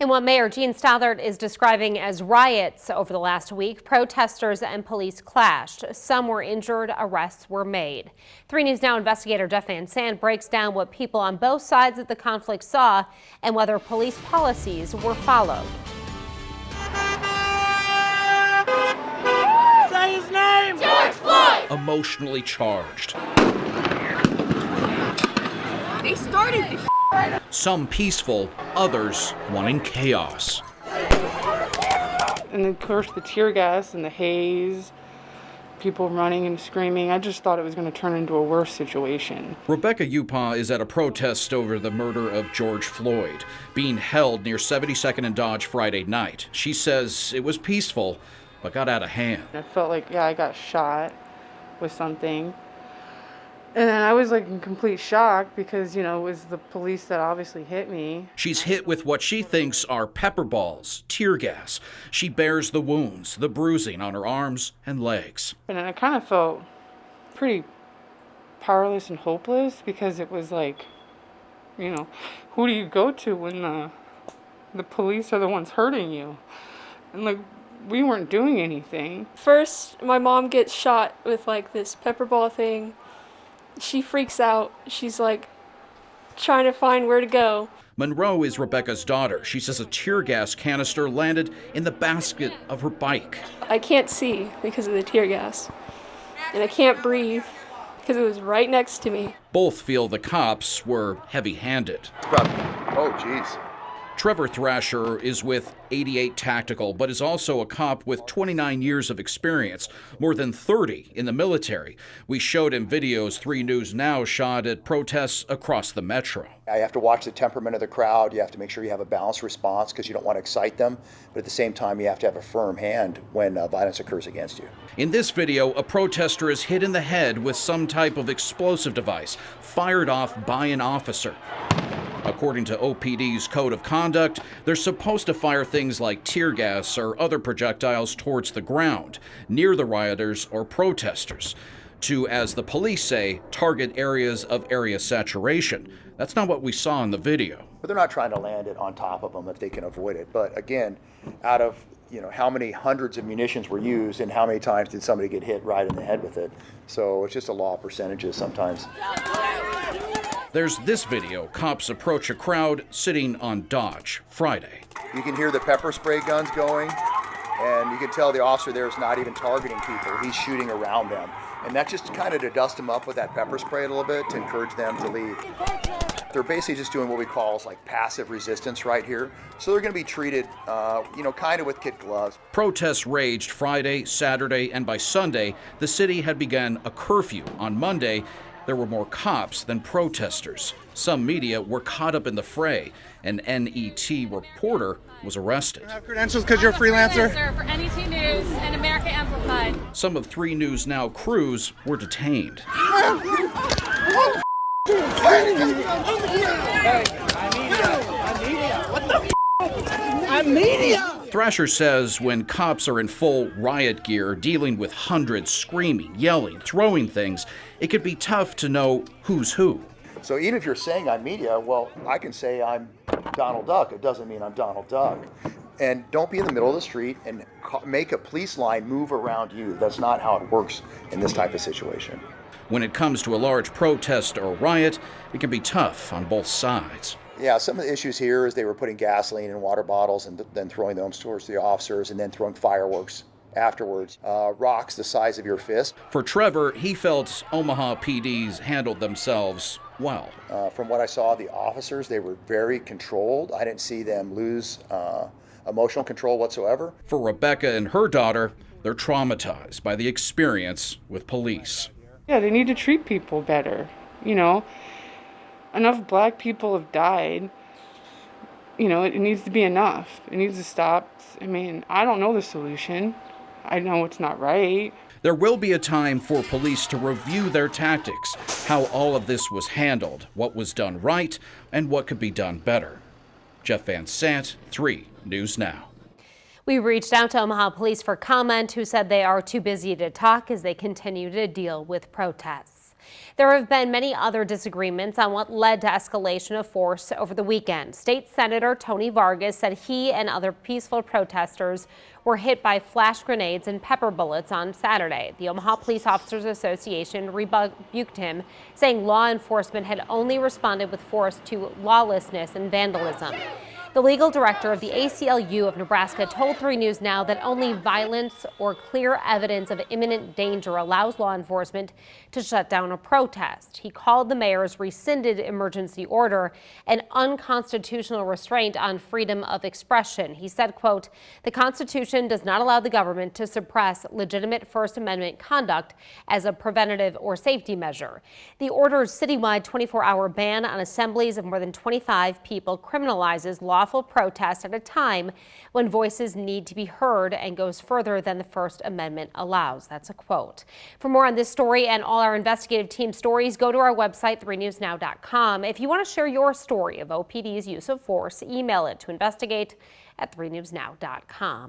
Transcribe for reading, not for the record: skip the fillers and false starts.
In what Mayor Gene Stothert is describing as riots over the last week, protesters and police clashed. Some were injured, arrests were made. 3 News Now investigator Jeff Van Sant breaks down what people on both sides of the conflict saw and whether police policies were followed. Say his name! George Floyd! Emotionally charged. They started this. Some peaceful, others wanting chaos. And then, of course, the tear gas and the haze, people running and screaming. I just thought it was going to turn into a worse situation. Rebecca Upaw is at a protest over the murder of George Floyd, being held near 72nd and Dodge Friday night. She says it was peaceful, but got out of hand. I felt like, I got shot with something. And then I was like in complete shock because, it was the police that obviously hit me. She's hit with what she thinks are pepper balls, tear gas. She bears the wounds, the bruising on her arms and legs. And I kind of felt pretty powerless and hopeless because it was like, who do you go to when the police are the ones hurting you? And like, we weren't doing anything. First, my mom gets shot with like this pepper ball thing. She freaks out. She's like trying to find where to go. Monroe is Rebecca's daughter. She says a tear gas canister landed in the basket of her bike. I can't see because of the tear gas. And I can't breathe because it was right next to me. Both feel the cops were heavy-handed. Oh, geez. Trevor Thrasher is with 88 Tactical, but is also a cop with 29 years of experience, more than 30 in the military. We showed him videos 3 News Now shot at protests across the metro. You have to watch the temperament of the crowd. You have to make sure you have a balanced response because you don't want to excite them. But at the same time, you have to have a firm hand when violence occurs against you. In this video, a protester is hit in the head with some type of explosive device fired off by an officer. According to OPD's code of conduct, they're supposed to fire things like tear gas or other projectiles towards the ground, near the rioters or protesters, to, as the police say, target areas of area saturation. That's not what we saw in the video. But they're not trying to land it on top of them if they can avoid it. But again, out of how many hundreds of munitions were used and how many times did somebody get hit right in the head with it? So it's just a law of percentages sometimes. There's this video. Cops approach a crowd sitting on Dodge Friday. You can hear the pepper spray guns going, and you can tell the officer there is not even targeting people. He's shooting around them. And that's just kind of to dust them up with that pepper spray a little bit to encourage them to leave. They're basically just doing what we call like passive resistance right here. So they're going to be treated, kind of with kid gloves. Protests raged Friday, Saturday, and by Sunday, the city had begun a curfew. On Monday, there were more cops than protesters. Some media were caught up in the fray. An NET reporter was arrested. You have credentials because you're a freelancer? For NET News and America Amplified. Some of 3 News Now crews were detained. I'm media. Thrasher says when cops are in full riot gear, dealing with hundreds screaming, yelling, throwing things, it could be tough to know who's who. So even if you're saying I'm media, well, I can say I'm Donald Duck. It doesn't mean I'm Donald Duck. And don't be in the middle of the street and make a police line move around you. That's not how it works in this type of situation. When it comes to a large protest or riot, it can be tough on both sides. Yeah, some of the issues here is they were putting gasoline in water bottles and then throwing them towards the officers and then throwing fireworks afterwards. Rocks the size of your fist. For Trevor, he felt Omaha PDs handled themselves well. From what I saw, the officers, they were very controlled. I didn't see them lose emotional control whatsoever. For Rebecca and her daughter, they're traumatized by the experience with police. Yeah, they need to treat people better, Enough black people have died. It needs to be enough. It needs to stop. I don't know the solution. I know it's not right. There will be a time for police to review their tactics, how all of this was handled, what was done right, and what could be done better. Jeff Van Sant, 3 News Now. We reached out to Omaha Police for comment, who said they are too busy to talk as they continue to deal with protests. There have been many other disagreements on what led to escalation of force over the weekend. State Senator Tony Vargas said he and other peaceful protesters were hit by flash grenades and pepper bullets on Saturday. The Omaha Police Officers Association rebuked him, saying law enforcement had only responded with force to lawlessness and vandalism. The legal director of the ACLU of Nebraska told 3 News Now that only violence or clear evidence of imminent danger allows law enforcement to shut down a protest. He called the mayor's rescinded emergency order an unconstitutional restraint on freedom of expression. He said, quote, "The Constitution does not allow the government to suppress legitimate First Amendment conduct as a preventative or safety measure." The order's citywide 24-hour ban on assemblies of more than 25 people criminalizes lawful protest at a time when voices need to be heard and goes further than the First Amendment allows. That's a quote. For more on this story and all our investigative team stories, go to our website, 3newsnow.com. If you want to share your story of OPD's use of force, email it to investigate@3newsnow.com.